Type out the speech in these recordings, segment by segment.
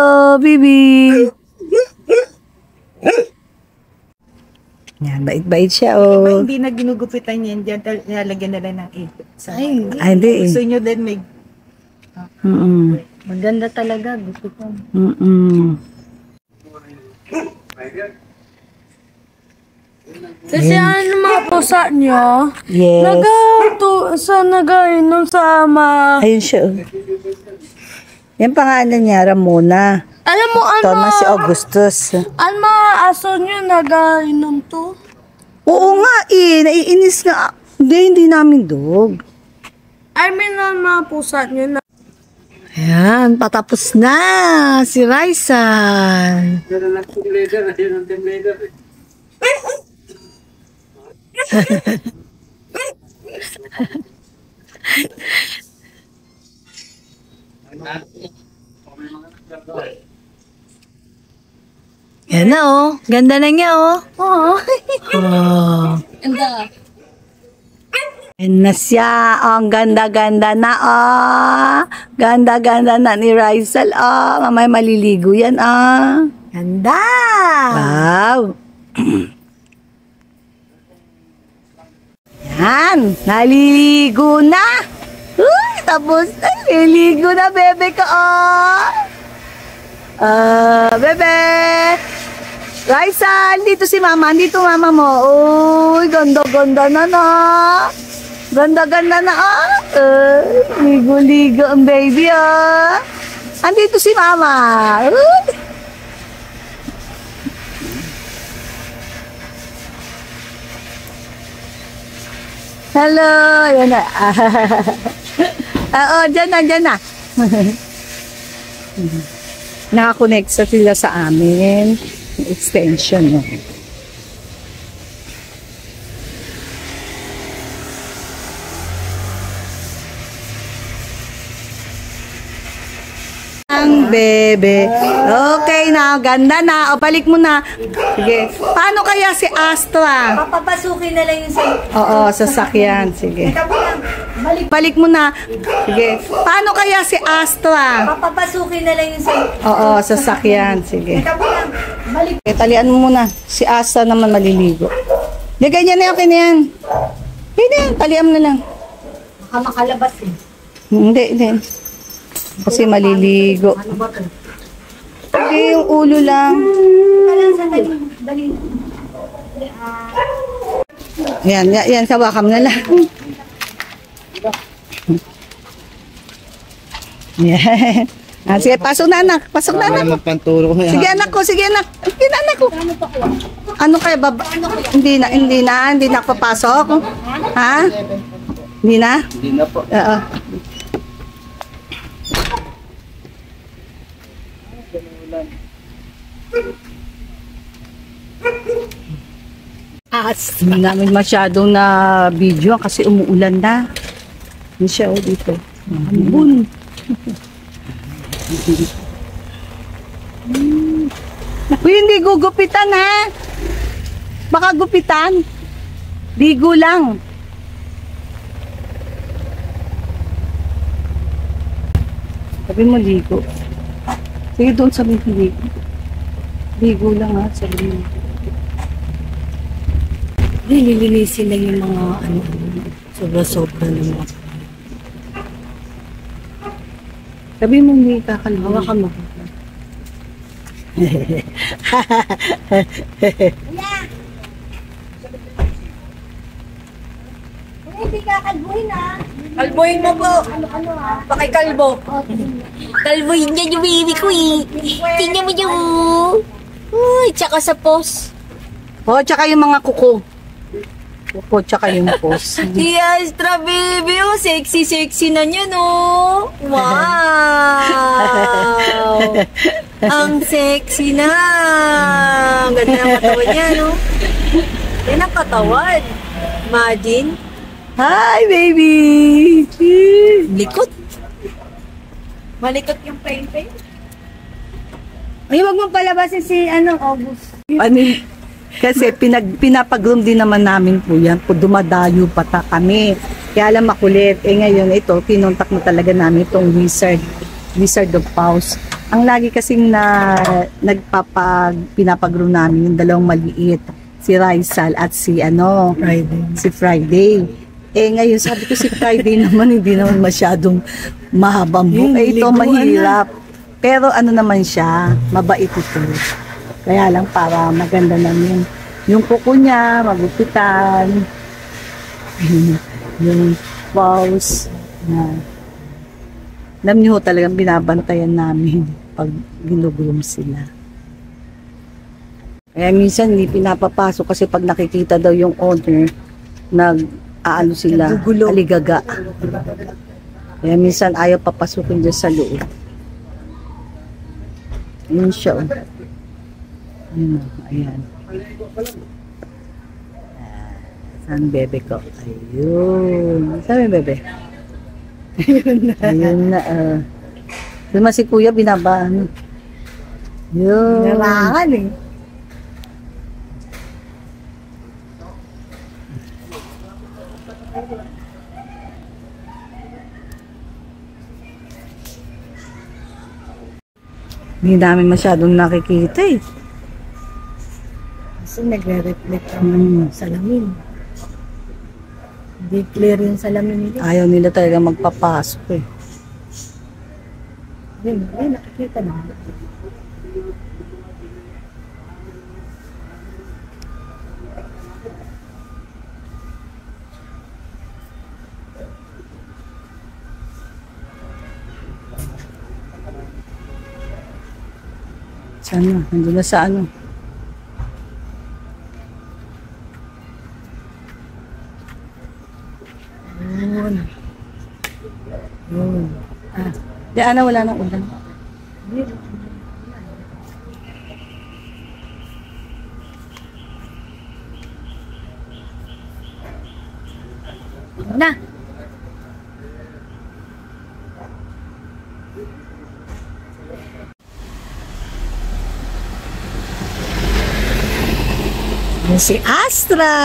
Oh, baby. Yan, bait-bait siya, oh. Hindi na ginugupitan yan dyan, nilalagyan na lang ng ipit. Ay, hindi. Gusto nyo din may... Maganda talaga, gusto ko. Kasi ano mga pusa niya, Yes. nagainom sa ama. Ayun siya, oh. Yan pangalan niya, Ramona. Alam mo ano, Thomas si Augustus. ano mga aso niya nagainom to? Oo nga eh, naiinis nga. Hindi namin dog. I mean, ang mga pusa niya na. Ayan, patapos na si Raisa. Yan na oh, ganda na niya oh. Oh. Ganda. Yan na siya. Ang ganda-ganda na, Ganda-ganda na ni Raisal, Mamaya maliligo yan, Ganda! Wow! Yan! Naliligo na! Uy, tapos na. Naliligo na, bebe ko, bebe! Raisal, dito si mama. Dito mama mo. Uy, ganda-ganda na, Ganda-ganda na, ligo-ligo ang baby, Andito si mama. Hello. Yan na. Dyan na. Nakakonect sila sa amin. Extension, no? Ang bebe. Okay na, ganda na. O, balik mo na. Sige. Paano kaya si Astra? Papapasukin na lang yung sa... Oo, sasakyan. Sige. Balik mo na. Sige. Paano kaya si Astra? Papapasukin na lang yung sa... Oo, sasakyan. Sige. Balik. Talian mo muna. Si Astra naman maliligo. Di, ganyan na, okay na yan. Hindi, talian mo na lang. Baka makalabas eh. Hindi. Kasi maliligo. Ano ba ito? Okay, yung ulo lang. Dali. Yan, sawakam na lang. Yan. Sige, pasok na anak. Sige anak ko. Sige anak ko. Ano kaya baba? Hindi na papasok. Ha? Hindi na? Hindi na po. Oo. Hindi namin masyadong na video kasi umuulan na. Hindi siya dito. Ambun. Uy, hindi gugupitan ha. Baka gupitan. Ligo lang. Sabi mo ligo. Sige doon sabi mo ligo. Ligo lang ha. Sabi mo. Nililinisin lang yung mga sobra-sobra ng mga. Sabi mo hindi kakalawa ka mo. Hindi kakalbuhin ah. Kalbohin mo po. Ano Pakikalbo. Kalbohin niya yung baby ko eh. Tingnan mo yung... Uy, tsaka sa pos. Tsaka yung mga kuko. Kuko, tsaka yung pos. Si Astra baby, sexy na niya, no? Wow! Ang sexy na! Ang ganda ng katawan niya, no? Yan ang katawan. Imagine. Hi, baby! Likot. Malikot yung pain-pain. Ay, wag mo palabasin si August. Kasi pinapagroom din naman namin po yan. Dumadayo pa kami. Kaya alam makulit. Ngayon ito, pinuntak mo talaga namin itong wizard. Wizard of Paws. Ang lagi kasing pinapagro namin yung dalawang maliit, si Raisal at si Friday. Eh ngayon sabi ko si Friday naman hindi naman masyadong mahabang buhok. Ito mahirap. Pero ano naman siya, mabait ito. Kaya lang para maganda namin. Yung kuko niya, magupitan. Yung paws. Alam niyo talagang binabantayan namin pag ginugroom sila. Kaya minsan hindi pinapapasok kasi pag nakikita daw yung owner, nag-aano sila, aligaga. Kaya minsan ayaw papasukin dyan sa loob. Yun siya. Ayan. Saan bebe ko? Ayun. Saan yung bebe? Ayun na. Diba si kuya binabaan? Yun. Narangan eh. Hindi namin masyadong nakikita eh. Kasi nagre-reflect ang salamin. Hindi clear yung salamin nila. Ayaw nila talaga magpapasok eh. Ayun, nakikita na. Sana, nandun na sa ano. Di ana wala nang ulan. Na. Si Astra!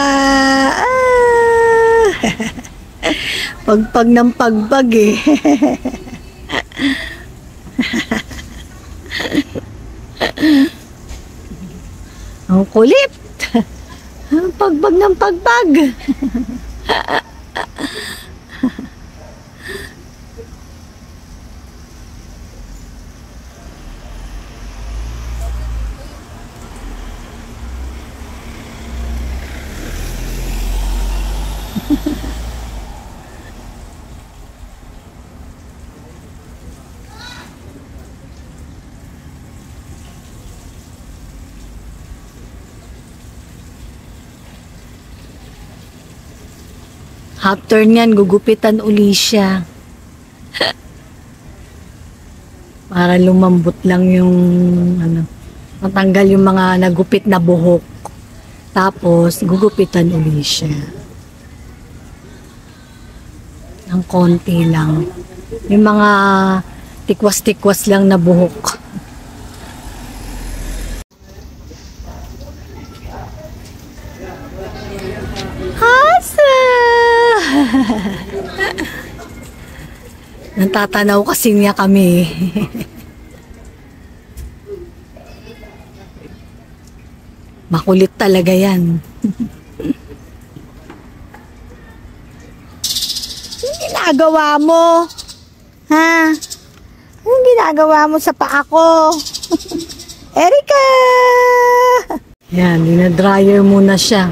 Pagpag ng pagpag eh. Ang kulit! Pagpag ng pagpag! After niyan, gugupitan uli siya. Para lumambot lang yung, matanggal yung mga nagupit na buhok. Tapos, gugupitan uli siya. Ng konti lang. Yung mga tikwas-tikwas lang na buhok. Natatanaw kasi niya kami. Makulit talaga yan. Anong ginagawa mo? Ha? Anong ginagawa mo sa paa ko? Erika! Yan, dinadryer muna siya.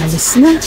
Alis na.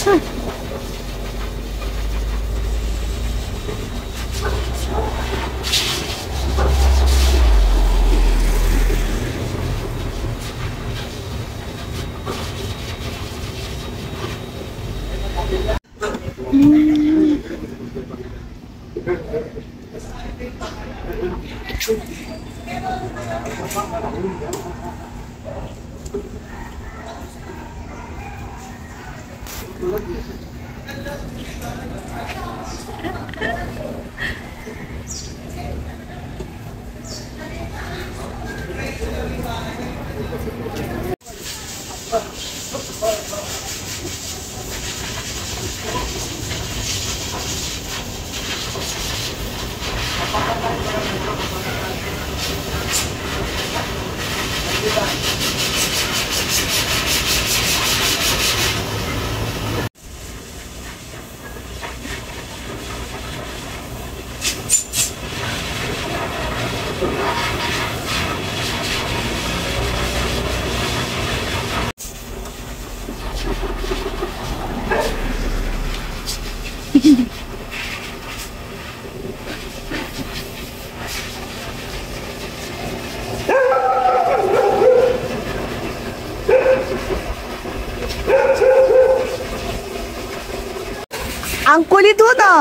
Ang kulit mo to.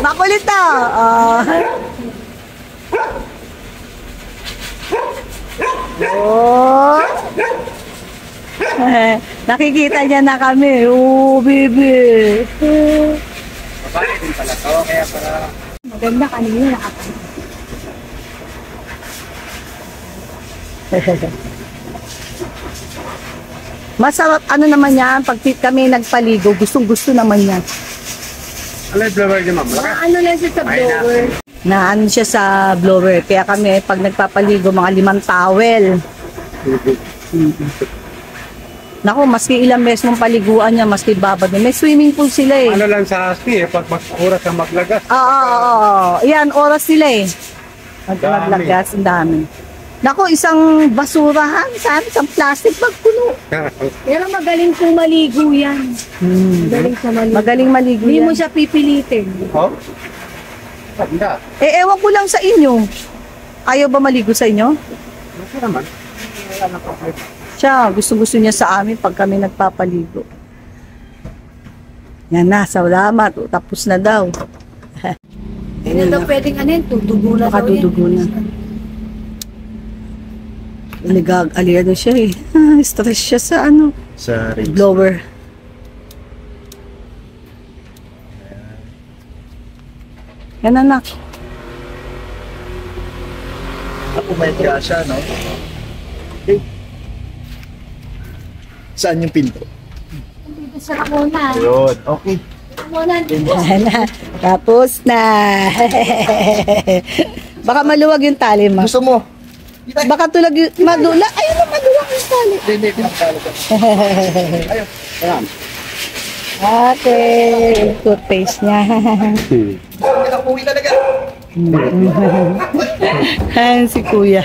Makulit to. Oh. Oh. Nakikita niya na kami. Oh, baby. Babae din pala to, kaya para... Maganda kanina nakapag. Masarap, ano naman yan, pag kami nagpaligo, gustong-gusto naman yan. Ano yung blower niya, ma'am? Malaki? Ano lang siya sa blower. Na ano siya sa blower, kaya kami pag nagpapaligo, mga 5 towel. Naku, maski ilang beses mong paliguan niya, maski babad niya. May swimming pool sila eh. Ano lang sa ASCII pag oras na maglagas. Oo. Yan, oras nila eh. Maglagas, ang dami. Naku, isang basurahan, isang plastic bag puno. Pero magaling po maligo yan. Magaling sa maligo. Magaling maligo Hindi yan. mo siya pipilitin. Oh? Ganda. Ewan ko lang sa inyo. Ayaw ba maligo sa inyo? Ano naman? Wala na problema. Siya, gusto-gusto niya sa amin pag kami nagpapaligo. Yan na, salamat. Tapos na daw. Hindi daw pwedeng ano yun, tutubo na daw yan. Makadudugo na. Nag-aliano siya eh. Stress siya sa ano, Sa blower. Yan anak. Ako may grasya, no? Okay. Saan yung pinto? Dito sa Ramona. Yun. Okay. Ramona, Yan na. Tapos na. Baka maluwag yung tali mo. Gusto mo? Baka tulag yung madula. Ayun na, maluwag yung tali. Hindi, pinagkalo ka. Ayun. Ayan. Okay. Toothpaste niya. Hindi na uwi talaga. Ayan si kuya.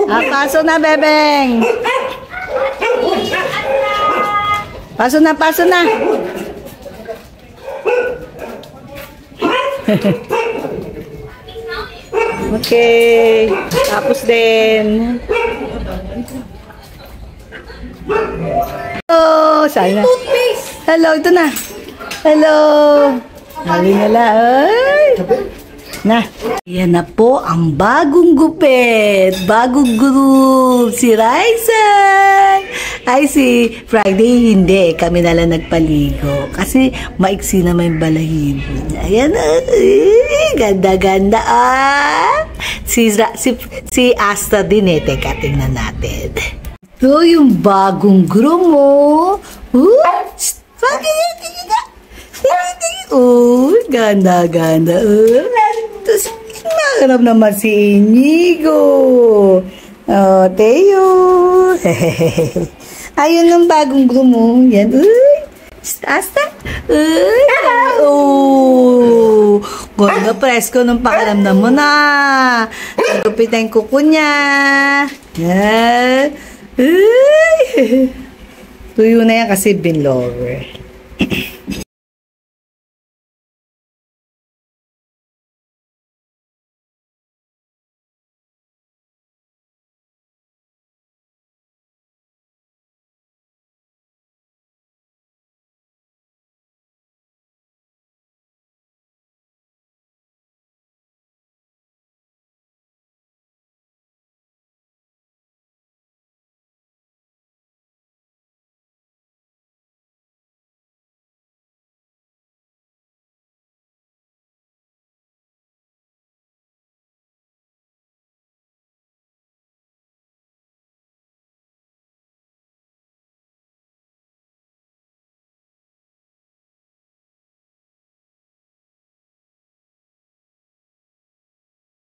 Paso na, bebeng. Paso na, paso na. Okay. Tapos din. Hello. Sana. Hello, ito na. Hello. Sabi nila, ay. Na. Yan na po ang bagong gupit. Bagong group. Si Ryzen. Ay, si Friday hindi. Kami na lang nagpaligo. Kasi maiksi naman yung balahibo niya. Ayan. Ganda-ganda. Si Asta din eh. Teka, tingnan natin. Ito yung bagong group mo. Ganda-ganda. Tapos, nakarap naman si Inigo. Oh, Teo. Ayun ang bagong gumo. Yan. Uy. Asta. Uy. Oh. Ganda presko ng pakiramdam mo na. Nagupitan kuko niya. Yan. Uy. Tuyo na yan kasi binlower.